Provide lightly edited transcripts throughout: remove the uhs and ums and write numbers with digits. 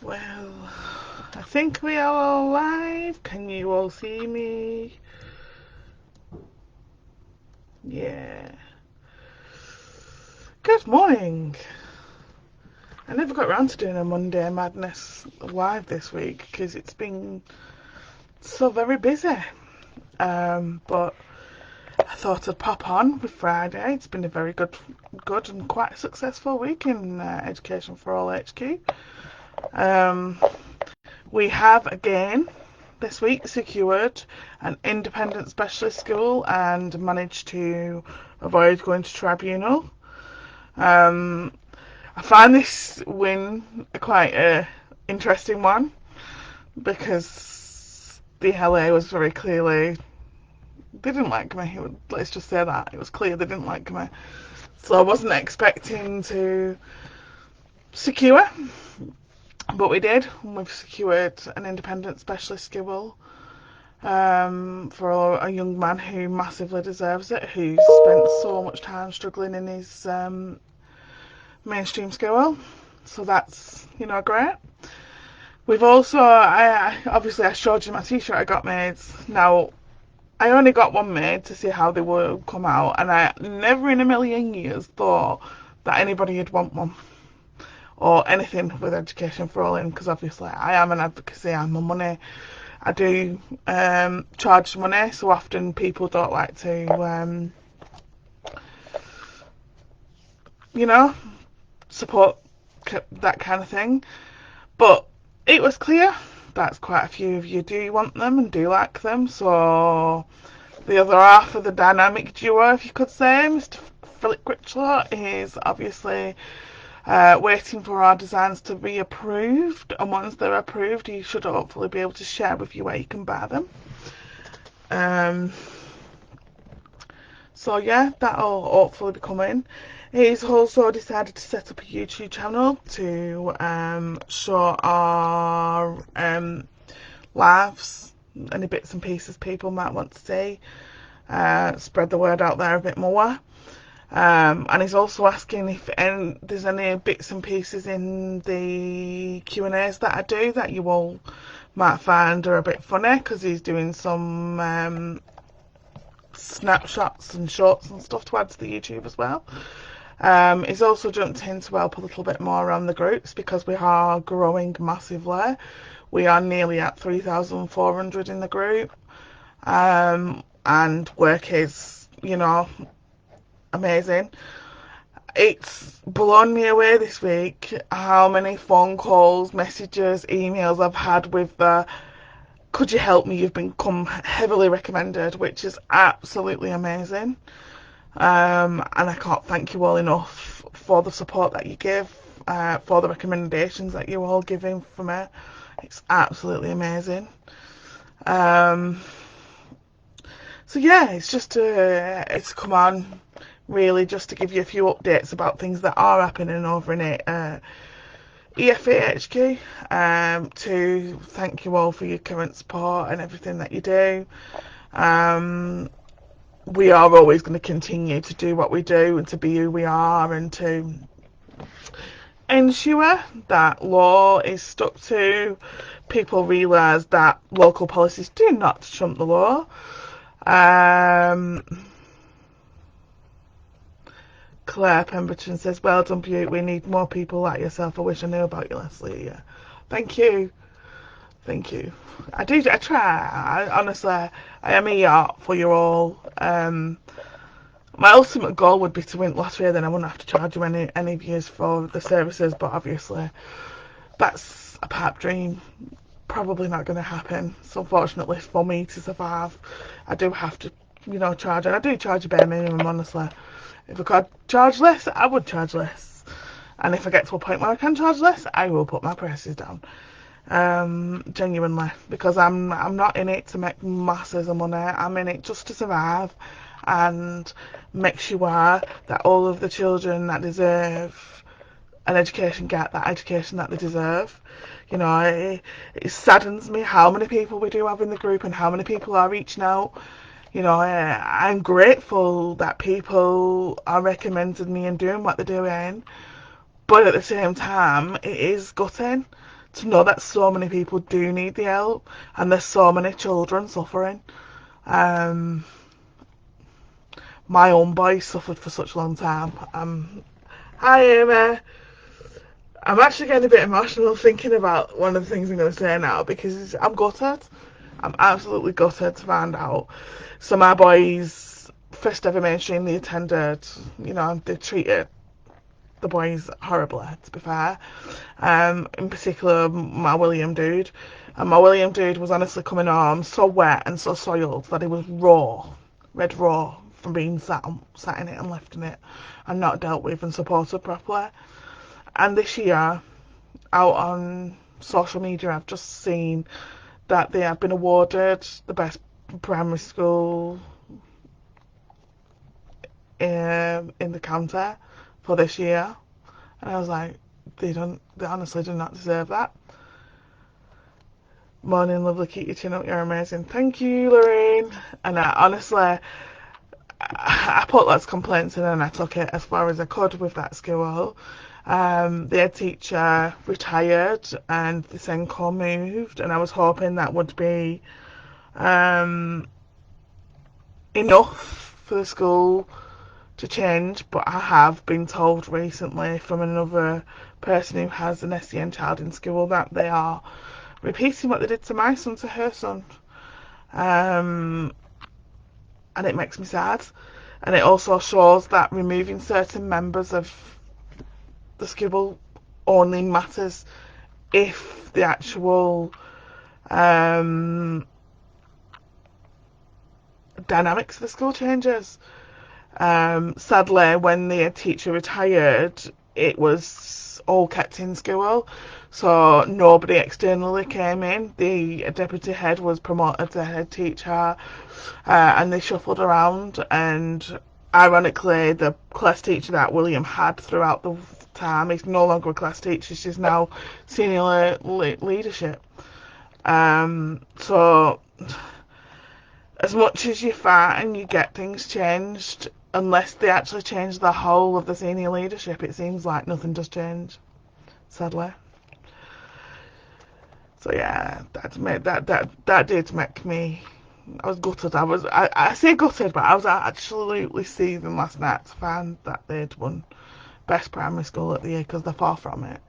Well, I think we are all live. Can you all see me? Yeah. Good morning. I never got around to doing a Monday Madness live this week because it's been so very busy. But I thought I'd pop on with Friday. It's been a very good and quite successful week in Education for All HQ. Um, we have again this week secured an independent specialist school and managed to avoid going to tribunal. Um, I find this win quite a interesting one because the LA was very clearly they didn't like me. Let's just say that it was clear they didn't like me, so I wasn't expecting to secure, but we did. We've secured an independent specialist school for a young man who massively deserves it, who's spent so much time struggling in his mainstream school. So that's, great. We've also, obviously I showed you my t-shirt I got made. Now, I only got one made to see how they would come out, and I never in a million years thought that anybody would want one or anything with Education for All in, because obviously I am an advocacy, I'm a money. I do charge money, so often people don't like to, support that kind of thing. But it was clear that quite a few of you do want them and do like them, so the other half of the dynamic duo, if you could say, Mr. Philip Critchlot, is obviously waiting for our designs to be approved, and once they're approved, he should hopefully be able to share with you where you can buy them. So yeah, that'll hopefully be coming. He's also decided to set up a YouTube channel to show our lives, any bits and pieces people might want to see, spread the word out there a bit more. And he's also asking if there's any bits and pieces in the Q&As that I do that you all might find are a bit funny, because he's doing some snapshots and shorts and stuff to add to the YouTube as well. He's also jumped in to help a little bit more on the groups because we are growing massively. We are nearly at 3,400 in the group, and work is, amazing. It's blown me away this week how many phone calls, messages, emails I've had with the could you help me? You've become heavily recommended, which is absolutely amazing. And I can't thank you all enough for the support that you give, for the recommendations that you all giving for me. It's absolutely amazing. So yeah, it's just it's come on, really, just to give you a few updates about things that are happening over in EFAHQ, to thank you all for your current support and everything that you do. We are always going to continue to do what we do and to be who we are and to ensure that law is stuck to. People realise that local policies do not trump the law. Claire Pemberton says, well done, Butte. We need more people like yourself. I wish I knew about you, Leslie. Yeah. Thank you. Thank you. I try. Honestly, I am here for you all. My ultimate goal would be to win lottery, then I wouldn't have to charge you any views for the services, but obviously that's a pipe dream. Probably not going to happen. So unfortunately for me to survive, I do have to, charge. And I do charge a bare minimum, honestly. If I could charge less, I would charge less. And if I get to a point where I can charge less, I will put my prices down. Genuinely, because I'm not in it to make masses of money. I'm in it just to survive and make sure that all of the children that deserve an education get that education that they deserve. It saddens me how many people we do have in the group and how many people are reaching out. I'm grateful that people are recommending me and doing what they're doing, but at the same time, it is gutting to know that so many people do need the help and there's so many children suffering. Um, my own boy suffered for such a long time. Hi, Amy. I'm actually getting a bit emotional thinking about one of the things I'm going to say now because I'm gutted. I'm absolutely gutted to find out. So my boys, first ever mainstream they attended, they treated the boys horribly, to be fair. In particular, my William dude. And my William dude was honestly coming home so wet and so soiled that he was red raw, from being sat in it and left in it and not dealt with and supported properly. And this year, out on social media, I've just seen that they have been awarded the best primary school in the county for this year. And I was like, they honestly do not deserve that. Morning, lovely, keep your chin up, you're amazing. Thank you, Lorraine. And I put lots of complaints in and I took it as far as I could with that school. The head teacher retired and the Senko moved, and I was hoping that would be enough for the school to change, but I have been told recently from another person who has an SEN child in school that they are repeating what they did to my son to her son. And it makes me sad. And it also shows that removing certain members of the school only matters if the actual dynamics of the school changes. Sadly, when the teacher retired, it was all kept in school, so nobody externally came in. The deputy head was promoted to head teacher, and they shuffled around, and ironically the class teacher that William had throughout the time is no longer a class teacher, she's now senior leadership. So as much as you fight and you get things changed, unless they actually change the whole of the senior leadership, it seems like nothing does change, sadly. So yeah, that did make me. I was gutted. I say gutted, but I was absolutely seething last night to find that they'd won best primary school of the year, because they're far from it.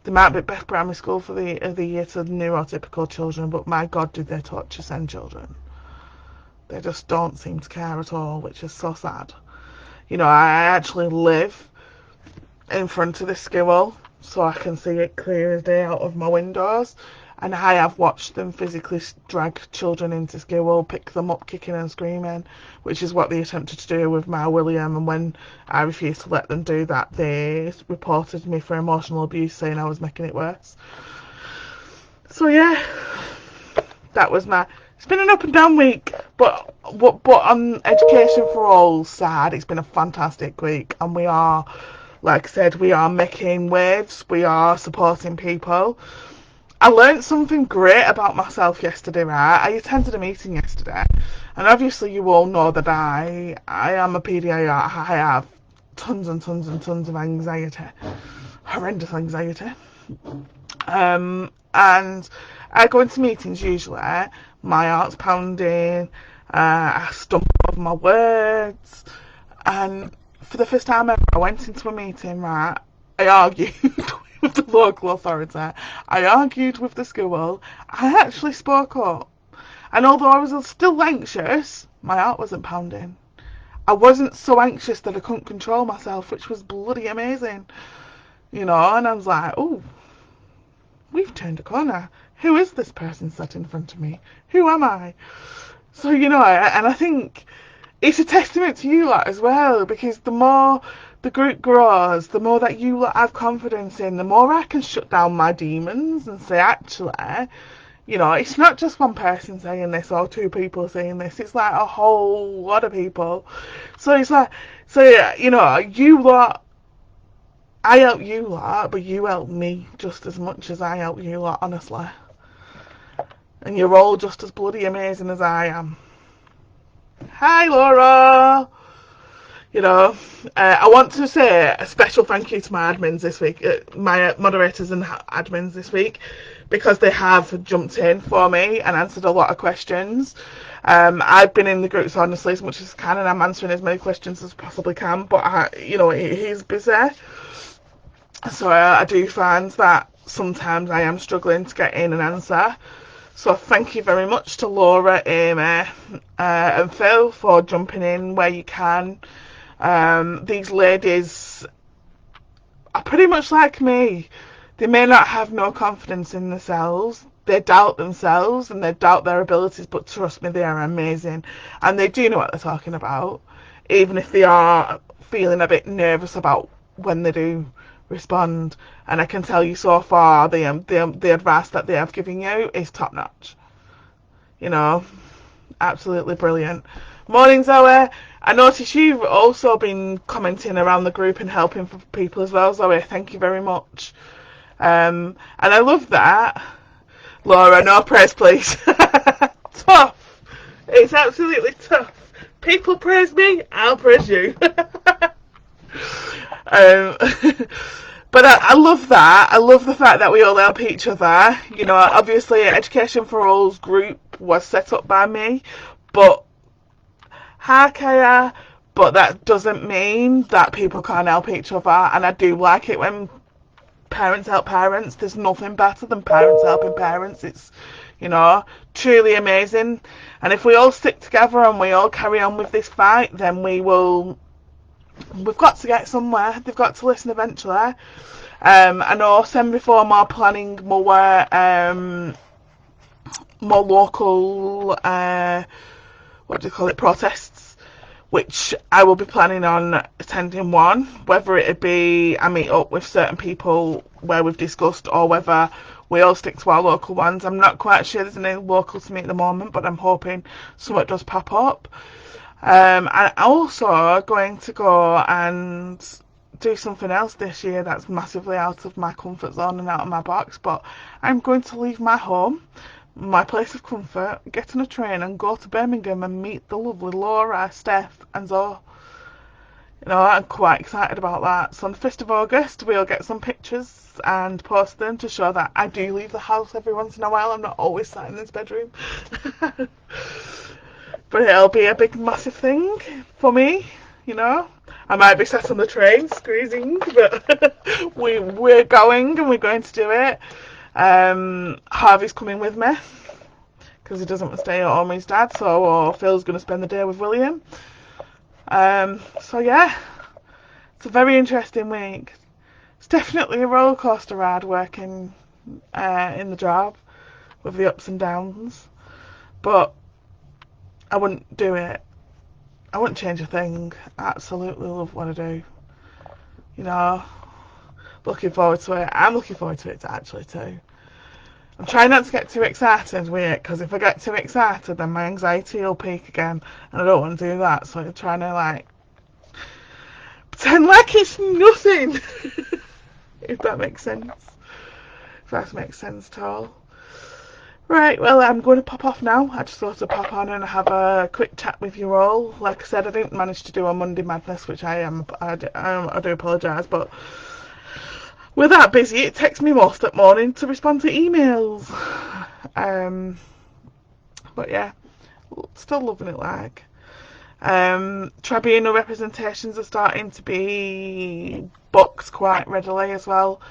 They might be best primary school for the year to neurotypical children, but my God, did they torture SEN children? They just don't seem to care at all, which is so sad. I actually live in front of this school, so I can see it clear as day out of my windows. And I have watched them physically drag children into school, pick them up kicking and screaming, which is what they attempted to do with my William. And when I refused to let them do that, they reported me for emotional abuse, saying I was making it worse. So yeah, that was it's been an up and down week, but on Education for All side, it's been a fantastic week, and we are, like I said, we are making waves, we are supporting people. I learned something great about myself yesterday, right? I attended a meeting yesterday, and obviously you all know that I am a PDA. I have tons and tons and tons of anxiety, horrendous anxiety. And I go into meetings usually, my heart's pounding, I stumble over my words, and for the first time ever, I went into a meeting, right? I argued with the local authority, I argued with the school, I actually spoke up, and although I was still anxious, my heart wasn't pounding. I wasn't so anxious that I couldn't control myself, which was bloody amazing, and I was like, oh, we've turned a corner. Who is this person sat in front of me? Who am I? So, and I think it's a testament to you lot as well, because the more the group grows, the more that you lot have confidence in, the more I can shut down my demons and say, actually, it's not just one person saying this or two people saying this, it's like a whole lot of people. So it's like, you lot, I help you lot, but you help me just as much as I help you lot, honestly. And you're all just as bloody amazing as I am. Hi, Laura! You know, I want to say a special thank you to my admins this week, my moderators and admins this week, because they have jumped in for me and answered a lot of questions. I've been in the groups honestly as much as I can, and I'm answering as many questions as I possibly can. But he's busy, so I do find that sometimes I am struggling to get in and answer. So thank you very much to Laura, Amy, and Phil for jumping in where you can. These ladies are pretty much like me. They may not have no confidence in themselves. They doubt themselves and they doubt their abilities, but trust me, they are amazing. And they do know what they're talking about, even if they are feeling a bit nervous about when they do respond. And I can tell you so far, the advice that they have given you is top notch. You know, absolutely brilliant. Morning, Zoe. I noticed you've also been commenting around the group and helping for people as well, Zoe. Thank you very much. And I love that. Laura, no praise, please. Tough. It's absolutely tough. People praise me, I'll praise you. um, But I love that. I love the fact that we all help each other. You know, obviously, Education for All's group was set up by me, but but that doesn't mean that people can't help each other. And I do like it when parents help parents. There's nothing better than parents helping parents. It's, truly amazing. And if we all stick together and we all carry on with this fight, then we've got to get somewhere. They've got to listen eventually. I know Send Reform are planning more local, protests, which I will be planning on attending one, whether it be I meet up with certain people where we've discussed, or whether we all stick to our local ones. I'm not quite sure there's any local to me at the moment, but I'm hoping something does pop up. And I'm also going to go and do something else this year that's massively out of my comfort zone and out of my box, but I'm going to leave my home, my place of comfort, get on a train and go to Birmingham and meet the lovely Laura, Steph and Zoe. I'm quite excited about that. So on the 1st of August we'll get some pictures and post them to show that I do leave the house every once in a while. I'm not always sat in this bedroom. But it'll be a big massive thing for me, I might be sat on the train squeezing, but we're going and we're going to do it. Harvey's coming with me because he doesn't want to stay at home with his dad, so Phil's going to spend the day with William. So yeah, it's a very interesting week. It's definitely a roller coaster ride working in the job with the ups and downs, but I wouldn't do it. I wouldn't change a thing. I absolutely love what I do. Looking forward to it. I'm looking forward to it actually too. I'm trying not to get too excited with it, because if I get too excited then my anxiety will peak again, and I don't want to do that, so I'm trying to pretend like it's nothing. If that makes sense. If that makes sense at all. Right, well, I'm going to pop off now. I just thought I'd pop on and have a quick chat with you all. Like I said, I didn't manage to do a Monday Madness, which I do apologise, but we're that busy. It takes me most at morning to respond to emails. But yeah, still loving it. Tribunal representations are starting to be booked quite readily as well.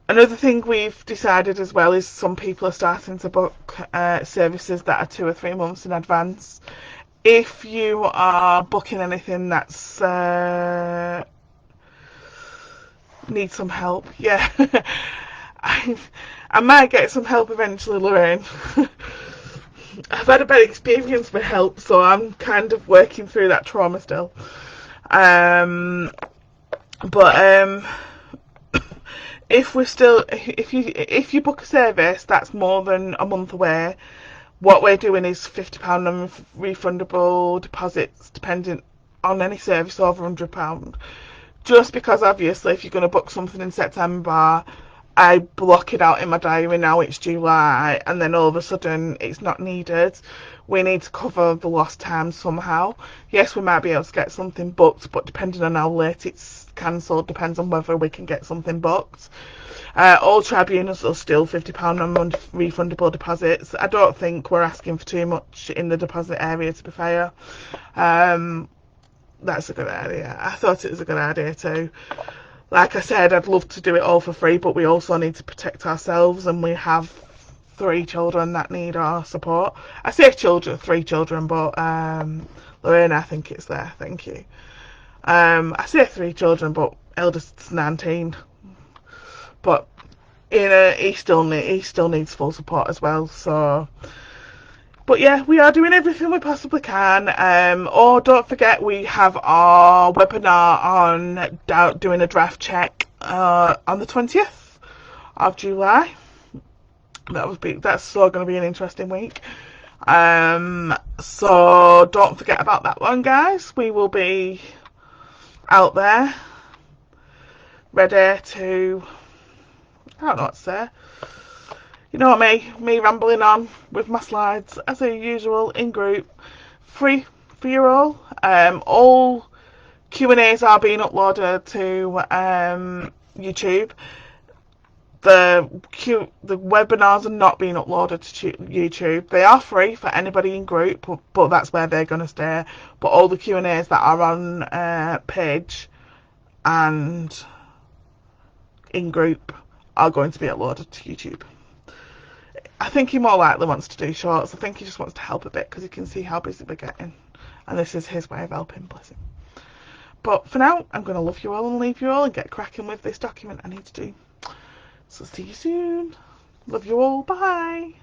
Another thing we've decided as well is some people are starting to book services that are 2 or 3 months in advance. If you are booking anything that's need some help, yeah, I might get some help eventually, Lorraine. I've had a bad experience with help, so I'm kind of working through that trauma still. If you book a service that's more than a month away, what we're doing is £50 non-refundable deposits depending on any service over £100. Just because obviously if you're going to book something in September, I block it out in my diary now it's July, and then all of a sudden it's not needed. We need to cover the lost time somehow. Yes, we might be able to get something booked, but depending on how late it's cancelled, depends on whether we can get something booked. All tribunals are still £50 non-refundable deposits. I don't think we're asking for too much in the deposit area, to be fair. That's a good idea. I thought it was a good idea too. Like I said, I'd love to do it all for free, but we also need to protect ourselves, and we have 3 children that need our support. I say children, 3 children, but Lorraine, I think it's there. Thank you. I say 3 children, but eldest's 19. But he still needs full support as well. So, but yeah, we are doing everything we possibly can. Don't forget, we have our webinar on doing a draft check on the 20th of July. That's so going to be an interesting week. So don't forget about that one, guys. We will be out there ready to, I don't know what to say. You know what, me rambling on with my slides as usual in group, free for you all. All Q&As are being uploaded to YouTube. The webinars are not being uploaded to YouTube. They are free for anybody in group, but that's where they're going to stay. But all the Q&As that are on page and in group are going to be uploaded to YouTube. I think he more likely wants to do shorts. I think he just wants to help a bit because he can see how busy we're getting. And this is his way of helping, bless him. But for now, I'm going to love you all and leave you all and get cracking with this document I need to do. So see you soon. Love you all. Bye.